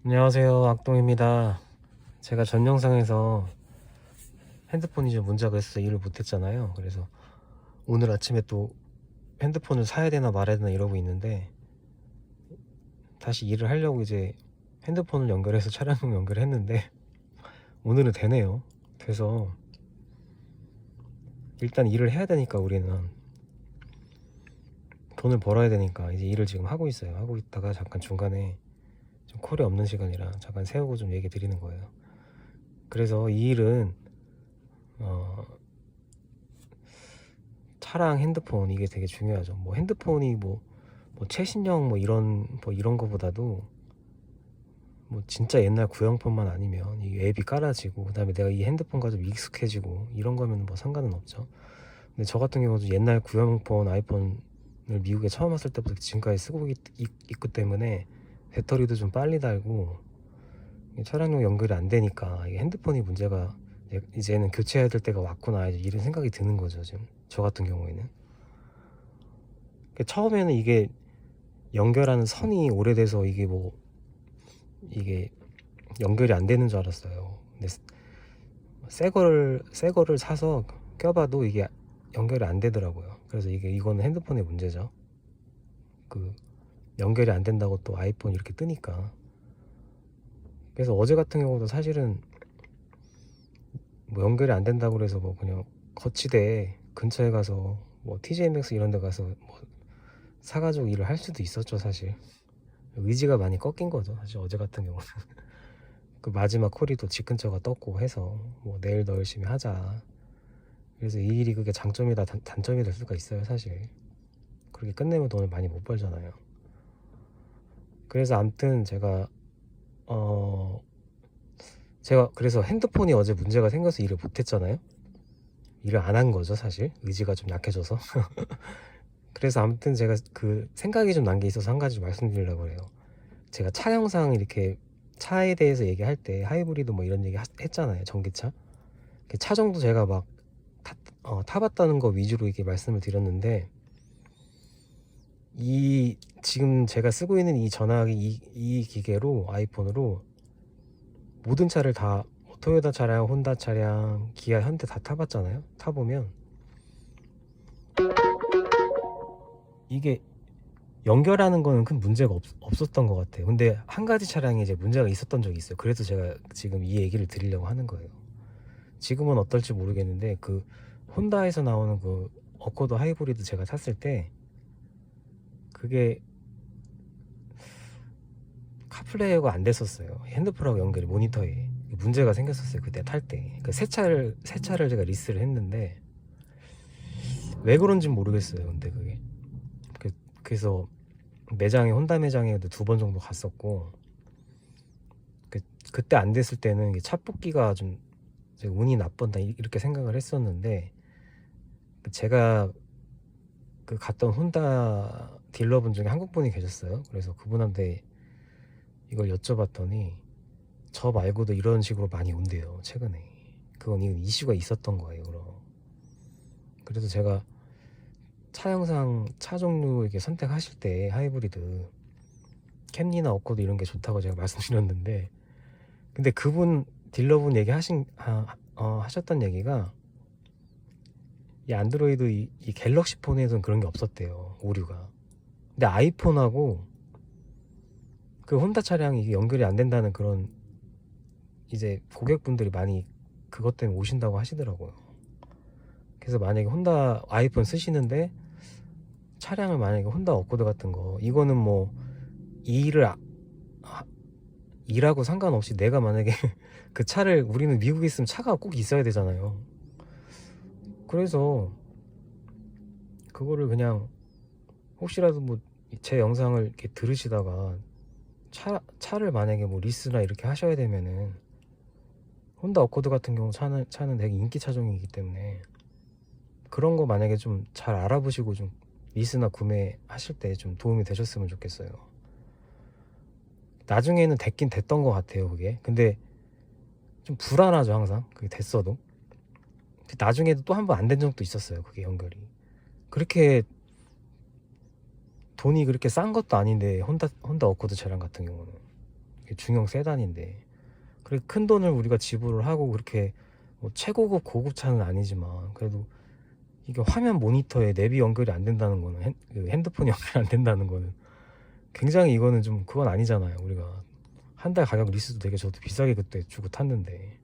안녕하세요, 악동입니다. 제가 전 영상에서 핸드폰이 좀 문제가 있어서 일을 못했잖아요. 그래서 오늘 아침에 또 핸드폰을 사야 되나 말아야 되나 이러고 있는데, 다시 일을 하려고 이제 핸드폰을 연결해서 차량용 연결했는데 오늘은 되네요. 돼서 일단 일을 해야 되니까, 우리는 돈을 벌어야 되니까 이제 일을 지금 하고 있어요. 하고 있다가 잠깐 중간에 좀 콜이 없는 시간이라 잠깐 세우고 좀 얘기 드리는 거예요. 그래서 이 일은 차랑 핸드폰, 이게 되게 중요하죠. 뭐 핸드폰이 뭐 최신형 뭐 이런 거보다도, 뭐 진짜 옛날 구형폰만 아니면 이 앱이 깔아지고 그다음에 내가 이 핸드폰과 좀 익숙해지고 이런 거면 뭐 상관은 없죠. 근데 저 같은 경우도 옛날 구형폰 아이폰을 미국에 처음 왔을 때부터 지금까지 쓰고 있기 때문에 배터리도 좀 빨리 닳고 차량용 연결이 안 되니까 이게 핸드폰이 문제가, 이제는 교체해야 될 때가 왔구나 이런 생각이 드는 거죠. 지금 저 같은 경우에는 처음에는 이게 연결하는 선이 오래돼서 이게 연결이 안 되는 줄 알았어요. 근데 새 거를 사서 껴봐도 이게 연결이 안 되더라고요. 그래서 이거는 핸드폰의 문제죠. 그 연결이 안 된다고 또 아이폰 이렇게 뜨니까. 그래서 어제 같은 경우도 사실은 뭐 연결이 안 된다고 그래서 뭐 그냥 거치대 근처에 가서 뭐 TJMX 이런 데 가서 뭐 사가지고 일을 할 수도 있었죠. 사실 의지가 많이 꺾인 거죠. 사실 어제 같은 경우는 그 마지막 콜이 또 집 근처가 떴고 해서 뭐 내일 더 열심히 하자. 그래서 이 일이 그게 장점이다 단점이 될 수가 있어요. 사실 그렇게 끝내면 돈을 많이 못 벌잖아요. 그래서 암튼 어 제가 그래서 핸드폰이 어제 문제가 생겨서 일을 못했잖아요. 일을 안 한 거죠. 사실 의지가 좀 약해져서. 그래서 아무튼 제가 그 생각이 좀 난 게 있어서 한 가지 말씀드리려고 해요. 제가 차 영상 이렇게 차에 대해서 얘기할 때 하이브리드 뭐 이런 얘기 했잖아요. 전기차 차종도 제가 막 타봤다는 거 위주로 이렇게 말씀을 드렸는데, 이 지금 제가 쓰고 있는 이 전화기, 이 기계로, 아이폰으로 모든 차를 다, 뭐 토요타 차량, 혼다 차량, 기아, 현대 다 타봤잖아요. 타보면 이게 연결하는 거는 큰 문제가 없었던 것 같아요. 근데 한 가지 차량에 이제 문제가 있었던 적이 있어요. 그래서 제가 지금 이 얘기를 드리려고 하는 거예요. 지금은 어떨지 모르겠는데, 그 혼다에서 나오는 그 어코드 하이브리드 제가 탔을 때 그게 카플레이가 안 됐었어요. 핸드폰하고 연결이, 모니터에 문제가 생겼었어요. 그때 탈 때. 그 새 차를 제가 리스를 했는데 왜 그런지 모르겠어요. 근데 그게 그래서 매장에, 혼다 매장에도 2번 정도 갔었고, 그때 안 됐을 때는 차 뽑기가 좀 제가 운이 나빴다 이렇게 생각을 했었는데, 제가 그 갔던 혼다 딜러분 중에 한국 분이 계셨어요. 그래서 그분한테 이걸 여쭤봤더니 저 말고도 이런 식으로 많이 온대요, 최근에. 이건 이슈가 있었던 거예요. 그래서 제가 차 영상, 차 종류 이렇게 선택하실 때 하이브리드 캠리나 어코드 이런 게 좋다고 제가 말씀드렸는데, 근데 그분 딜러분 하셨던 얘기가, 이 안드로이드 이 갤럭시 폰에서는 그런 게 없었대요, 오류가. 근데 아이폰하고 그 혼다 차량이 이게 연결이 안 된다는 그런 이제 고객분들이 많이 그것 때문에 오신다고 하시더라고요. 그래서 만약에 혼다 아이폰 쓰시는데 차량을 만약에 혼다 어코드 같은 거, 이거는 뭐 이 일하고 상관없이 내가 만약에 그 차를, 우리는 미국에 있으면 차가 꼭 있어야 되잖아요. 그래서 그거를 그냥, 혹시라도 뭐 제 영상을 이렇게 들으시다가 차를 만약에 뭐 리스나 이렇게 하셔야 되면은, 혼다 어코드 같은 경우 차는 되게 인기 차종이기 때문에 그런 거 만약에 좀 잘 알아보시고 좀 리스나 구매하실 때 좀 도움이 되셨으면 좋겠어요. 나중에는 됐긴 됐던 것 같아요, 그게. 근데 좀 불안하죠, 항상. 그게 됐어도. 나중에도 또 한 번 안 된 적도 있었어요, 그게 연결이. 그렇게 돈이 그렇게 싼 것도 아닌데, 혼다 어코드 차량 같은 경우는 중형 세단인데, 그래 큰 돈을 우리가 지불을 하고 그렇게 뭐 최고급 고급차는 아니지만 그래도 이게 화면 모니터에 내비 연결이 안 된다는 거는 그 핸드폰이 연결이 안 된다는 거는 굉장히 이거는 좀 그건 아니잖아요. 우리가 한 달 가격 리스도 되게 저도 비싸게 그때 주고 탔는데,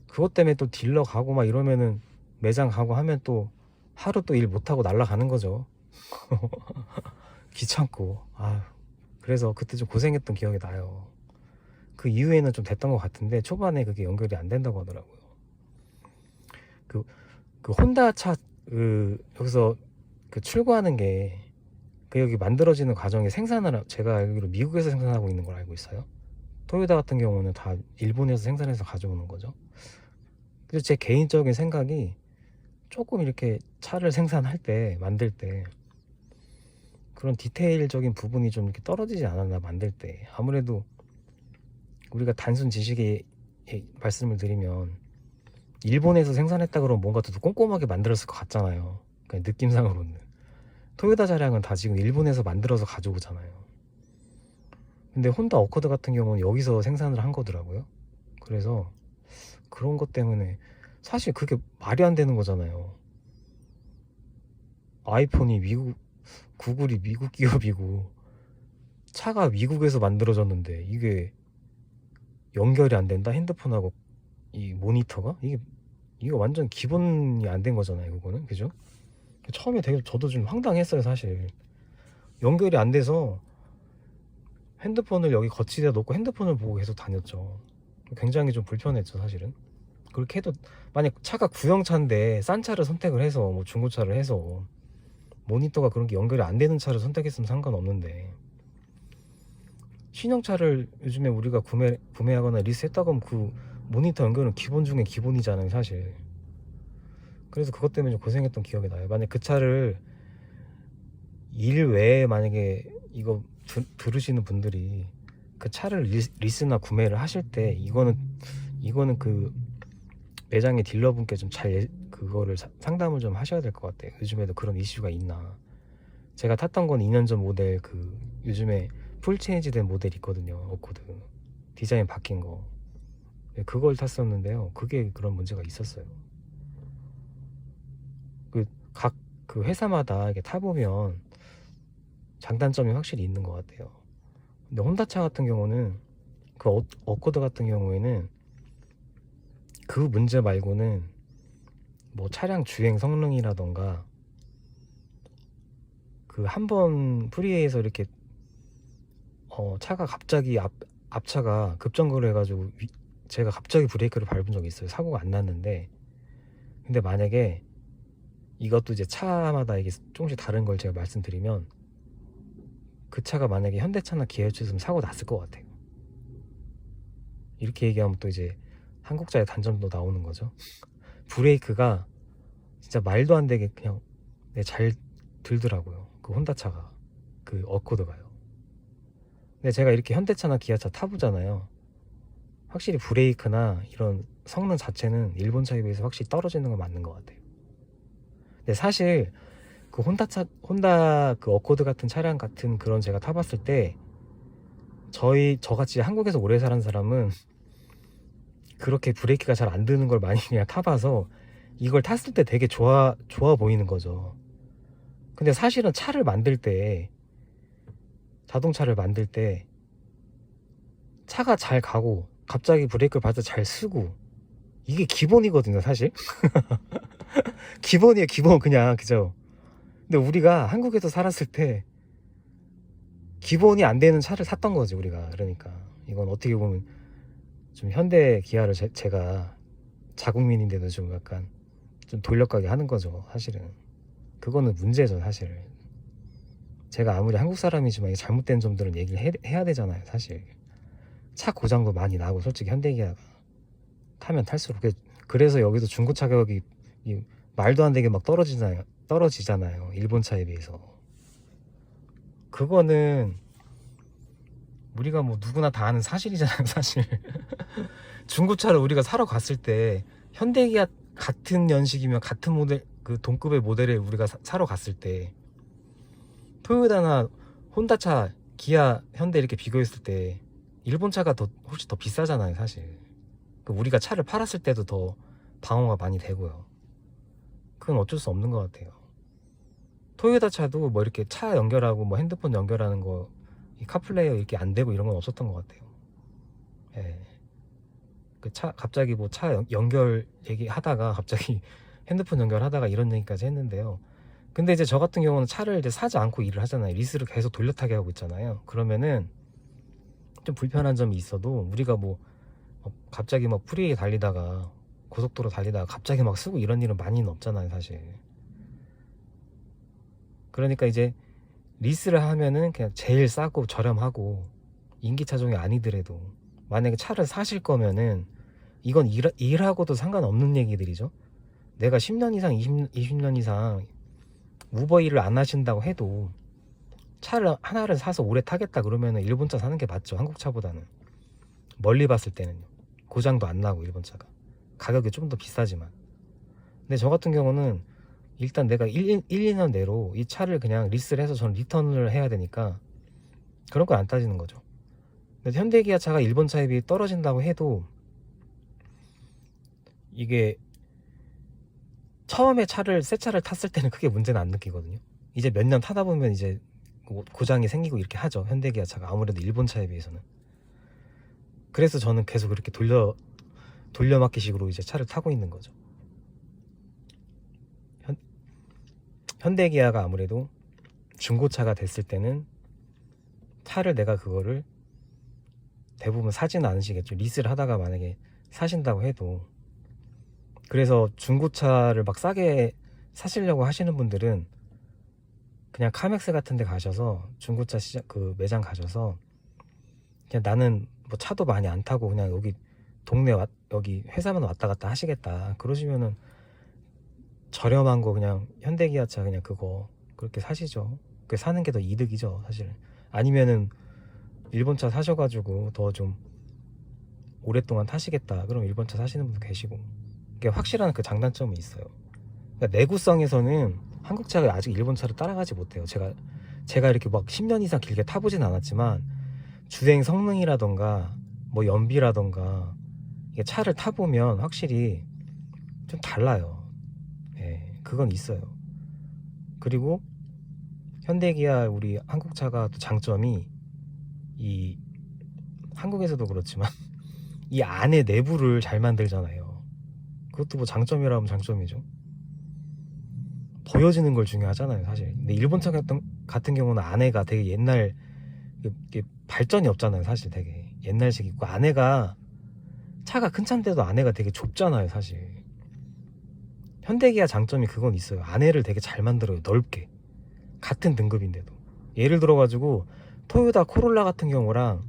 그것 때문에 또 딜러 가고 막 이러면은 매장 가고 하면 또 하루 또 일 못하고 날아가는 거죠. 귀찮고. 그래서 그때 좀 고생했던 기억이 나요. 그 이후에는 좀 됐던 것 같은데 초반에 그게 연결이 안 된다고 하더라고요. 그 혼다 차 여기서 그 출고하는 게 그 여기 만들어지는 과정에 생산을 제가 알기로 미국에서 생산하고 있는 걸 알고 있어요. 토요타 같은 경우는 다 일본에서 생산해서 가져오는 거죠. 그래서 제 개인적인 생각이 조금 이렇게 차를 생산할 때 만들 때 그런 디테일적인 부분이 좀 이렇게 떨어지지 않았나, 만들 때. 아무래도 우리가 단순 지식의 말씀을 드리면 일본에서 생산했다 그러면 뭔가 더 꼼꼼하게 만들었을 것 같잖아요. 그냥 느낌상으로는 토요타 차량은 다 지금 일본에서 만들어서 가져오잖아요. 근데 혼다 어코드 같은 경우는 여기서 생산을 한 거더라고요. 그래서 그런 것 때문에 사실 그게 말이 안 되는 거잖아요. 아이폰이 미국, 구글이 미국 기업이고 차가 미국에서 만들어졌는데 이게 연결이 안 된다, 핸드폰하고 이 모니터가. 이게 완전 기본이 안 된 거잖아요, 그거는. 그죠? 처음에 되게 저도 좀 황당했어요, 사실. 연결이 안 돼서 핸드폰을 여기 거치대에 놓고 핸드폰을 보고 계속 다녔죠. 굉장히 좀 불편했죠, 사실은. 그렇게 해도 만약 차가 구형차인데 싼 차를 선택을 해서 뭐 중고차를 해서 모니터가 그런 게 연결이 안 되는 차를 선택했으면 상관없는데, 신형차를 요즘에 우리가 구매하거나 리스했다고 하면 그 모니터 연결은 기본 중에 기본이잖아요, 사실. 그래서 그것 때문에 좀 고생했던 기억이 나요. 만약 그 차를 일 외에 만약에 이거 들으시는 분들이 그 차를 리스나 구매를 하실 때 이거는 그 매장의 딜러분께 좀 잘 그거를 상담을 좀 하셔야 될 것 같아요. 요즘에도 그런 이슈가 있나. 제가 탔던 건 2년 전 모델, 그 요즘에 풀 체인지 된 모델 있거든요, 어코드. 디자인 바뀐 거. 그걸 탔었는데요, 그게 그런 문제가 있었어요. 각 그 회사마다 이렇게 타보면 장단점이 확실히 있는 것 같아요. 근데 혼다차 같은 경우는 그 어코드 같은 경우에는 그 문제 말고는 뭐 차량 주행 성능이라던가 그 한 번 프리웨이에서 이렇게 차가 갑자기 앞차가 급정거를 해가지고 제가 갑자기 브레이크를 밟은 적이 있어요. 사고가 안 났는데, 근데 만약에 이것도 이제 차마다 이게 조금씩 다른 걸 제가 말씀드리면, 그 차가 만약에 현대차나 기아차였으면 사고 났을 것 같아요. 이렇게 얘기하면 또 이제 한국차의 단점도 나오는 거죠. 브레이크가 진짜 말도 안 되게 그냥 잘 들더라고요, 그 혼다차가, 그 어코드가요. 근데 제가 이렇게 현대차나 기아차 타보잖아요. 확실히 브레이크나 이런 성능 자체는 일본 차에 비해서 확실히 떨어지는 건 맞는 것 같아요. 근데 사실 그 혼다 그 어코드 같은 차량 같은 그런 제가 타봤을 때, 저같이 한국에서 오래 사는 사람은 그렇게 브레이크가 잘 안 드는 걸 많이 그냥 타봐서 이걸 탔을 때 되게 좋아 보이는 거죠. 근데 사실은 자동차를 만들 때 차가 잘 가고 갑자기 브레이크를 밟아서 잘 쓰고, 이게 기본이거든요, 사실. 기본이에요, 기본. 그냥, 그죠? 근데 우리가 한국에서 살았을 때 기본이 안 되는 차를 샀던 거지, 우리가. 그러니까 이건 어떻게 보면 좀 현대 기아를 제가 자국민인데도 좀 약간 좀 돌려가게 하는 거죠, 사실은. 그거는 문제죠, 사실. 제가 아무리 한국 사람이지만 이 잘못된 점들은 얘기를 해야 되잖아요, 사실. 차 고장도 많이 나고, 솔직히 현대기아가 타면 탈수록. 그래서 여기도 중고차 가격이 말도 안 되게 막 떨어지잖아요, 일본 차에 비해서. 그거는 우리가 뭐 누구나 다 아는 사실이잖아요, 사실. 중고차를 우리가 사러 갔을 때 현대기아 같은 연식이면 같은 모델, 그 동급의 모델을 우리가 사러 갔을 때 토요타나 혼다차, 기아, 현대 이렇게 비교했을 때 일본 차가 훨씬 더 비싸잖아요 사실. 우리가 차를 팔았을 때도 더 방어가 많이 되고요. 그건 어쩔 수 없는 것 같아요. 토요타 차도 뭐 이렇게 차 연결하고 뭐 핸드폰 연결하는 거, 이 카플레이어 이렇게 안 되고 이런 건 없었던 것 같아요. 예. 갑자기 뭐 차 연결 얘기하다가 갑자기 핸드폰 연결하다가 이런 얘기까지 했는데요. 근데 이제 저 같은 경우는 차를 이제 사지 않고 일을 하잖아요. 리스를 계속 돌려타게 하고 있잖아요. 그러면은 좀 불편한 점이 있어도 우리가 뭐 갑자기 막 프리웨이 달리다가 고속도로 달리다가 갑자기 막 쓰고 이런 일은 많이는 없잖아요 사실. 그러니까 이제 리스를 하면은 그냥 제일 싸고 저렴하고 인기 차종이 아니더라도 만약에 차를 사실 거면은 이건 일하고도 상관없는 얘기들이죠. 내가 10년 이상 20년 이상 우버 일을 안 하신다고 해도 차를 하나를 사서 오래 타겠다 그러면은 일본 차 사는 게 맞죠. 한국 차보다는 멀리 봤을 때는요. 고장도 안 나고 일본 차가 가격이 좀 더 비싸지만. 근데 저 같은 경우는 일단 내가 2년 내로 이 차를 그냥 리스를 해서 저는 리턴을 해야 되니까 그런 건 안 따지는 거죠. 근데 현대기아 차가 일본 차에 비해 떨어진다고 해도 이게 처음에 새 차를 탔을 때는 크게 문제는 안 느끼거든요. 이제 몇 년 타다 보면 이제 고장이 생기고 이렇게 하죠. 현대기아 차가 아무래도 일본 차에 비해서는. 그래서 저는 계속 이렇게 돌려막기식으로 이제 차를 타고 있는 거죠. 현대기아가 아무래도 중고차가 됐을 때는 차를 내가 그거를 대부분 사지는 않으시겠죠. 리스를 하다가 만약에 사신다고 해도. 그래서 중고차를 막 싸게 사시려고 하시는 분들은 그냥 카맥스 같은 데 가셔서 중고차 매장 가셔서 그냥 나는 뭐 차도 많이 안 타고 그냥 여기 여기 회사만 왔다 갔다 하시겠다 그러시면은 저렴한 거 그냥 현대기아차 그냥 그거 그렇게 사시죠. 그게 사는 게 더 이득이죠 사실. 아니면은 일본 차 사셔가지고 더 좀 오랫동안 타시겠다 그럼 일본 차 사시는 분도 계시고. 이게 확실한 그 장단점이 있어요. 그러니까 내구성에서는 한국 차가 아직 일본 차를 따라가지 못해요. 제가 이렇게 막 10년 이상 길게 타보진 않았지만 주행 성능이라던가 뭐 연비라던가 이게 차를 타보면 확실히 좀 달라요. 예, 그건 있어요. 그리고 현대기아 우리 한국 차가 또 장점이 이 한국에서도 그렇지만 이 안에 내부를 잘 만들잖아요. 그것도 뭐 장점이라 하면 장점이죠. 보여지는 걸 중요하잖아요 사실. 근데 일본 차 같은 경우는 안에가 되게 옛날 이게 발전이 없잖아요 사실. 되게 옛날식 있고 안에가 차가 큰 차인데도 안에가 되게 좁잖아요 사실. 현대기아 장점이 그건 있어요. 안에를 되게 잘 만들어요. 넓게. 같은 등급인데도. 예를 들어가지고 토요타 코롤라 같은 경우랑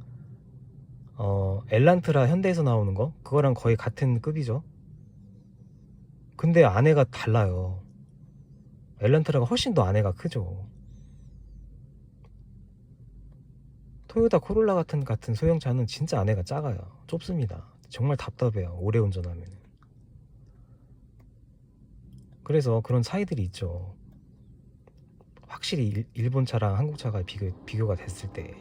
엘란트라 현대에서 나오는 거 그거랑 거의 같은 급이죠. 근데 안에가 달라요. 엘란트라가 훨씬 더 안에가 크죠. 토요타 코롤라 같은 소형차는 진짜 안에가 작아요. 좁습니다. 정말 답답해요. 오래 운전하면. 그래서 그런 차이들이 있죠. 확실히 일본 차랑 한국 차가 비교가 됐을 때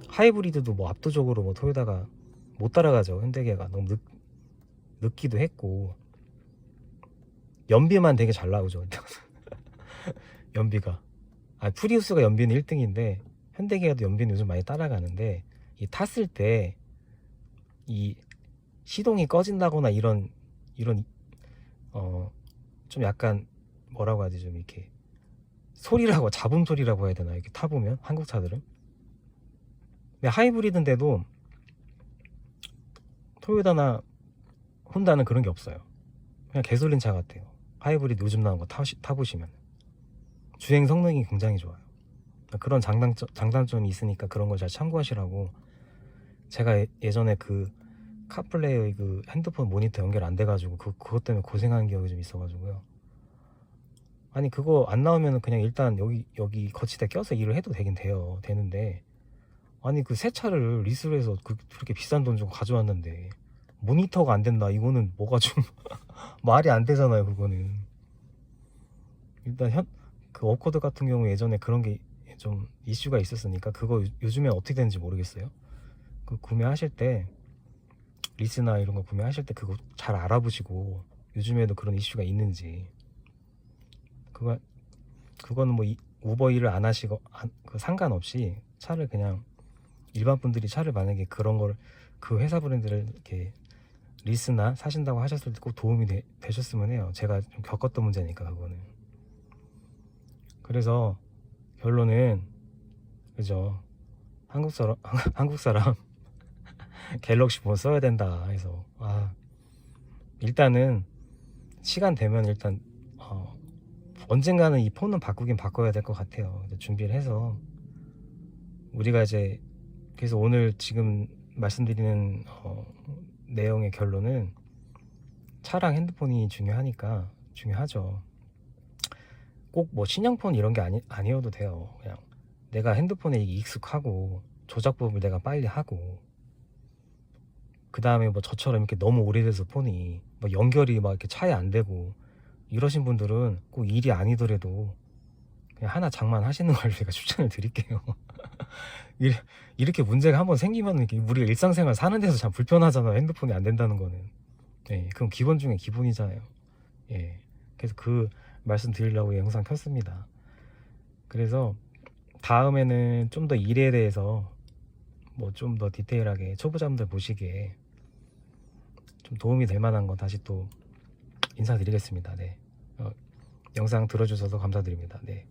하이브리드도 뭐 압도적으로 뭐 토요타가 못 따라가죠. 현대기아가 너무 늦기도 했고 연비만 되게 잘 나오죠. 연비가 프리우스가 연비는 1등인데 현대기아도 연비는 요즘 많이 따라가는데 이 탔을 때 이 시동이 꺼진다거나 이런 좀 약간 뭐라고 하지 좀 이렇게 소리라고 잡음 소리라고 해야 되나 이렇게 타보면 한국 차들은. 근데 하이브리드인데도 토요타나 혼다는 그런 게 없어요. 그냥 개솔린 차 같아요. 하이브리드 요즘 나온 거 타보시면 주행 성능이 굉장히 좋아요. 그런 장단점이 있으니까 그런 걸 잘 참고하시라고. 제가 예전에 그 카플레이어 그 핸드폰 모니터 연결 안 돼가지고 그것 때문에 고생한 기억이 좀 있어가지고요. 아니 그거 안 나오면 그냥 일단 여기 거치대 껴서 일을 해도 되는데 아니 그 새 차를 리스를 해서 그렇게 비싼 돈 주고 가져왔는데 모니터가 안 된다 이거는 뭐가 좀 말이 안 되잖아요. 그거는 일단 그 업코드 같은 경우 예전에 그런 게 좀 이슈가 있었으니까 그거 요즘엔 어떻게 되는지 모르겠어요. 그 구매하실 때 리스나 이런 거 구매하실 때 그거 잘 알아보시고 요즘에도 그런 이슈가 있는지 그거는 뭐 우버 일을 안 하시고 그 상관없이 차를 그냥 일반 분들이 차를 만약에 그런 걸 그 회사 브랜드를 이렇게 리스나 사신다고 하셨을 때 꼭 도움이 되셨으면 해요. 제가 좀 겪었던 문제니까 그거는. 그래서 결론은 그죠. 한국 사람 한국 사람 갤럭시 폰 써야 된다 해서 일단은 시간 되면 일단 언젠가는 이 폰은 바꾸긴 바꿔야 될 것 같아요. 준비를 해서 우리가 이제 그래서 오늘 지금 말씀드리는 내용의 결론은 차랑 핸드폰이 중요하죠. 꼭 뭐 신형폰 이런 게 아니어도 돼요. 그냥 내가 핸드폰에 익숙하고 조작법을 내가 빨리 하고 그 다음에 뭐 저처럼 이렇게 너무 오래돼서 폰이 뭐 연결이 막 이렇게 차에 안 되고 이러신 분들은 꼭 일이 아니더라도 그냥 하나 장만하시는 걸 제가 추천을 드릴게요. 이렇게 문제가 한번 생기면 우리가 일상생활 사는 데서 참 불편하잖아요. 핸드폰이 안 된다는 거는. 예, 그럼 기본 중에 기본이잖아요. 예, 그래서 그 말씀 드리려고 영상 켰습니다. 그래서 다음에는 좀 더 일에 대해서 뭐 좀 더 디테일하게 초보자분들 보시기에 좀 도움이 될 만한 거 다시 또 인사드리겠습니다. 네, 영상 들어주셔서 감사드립니다. 네.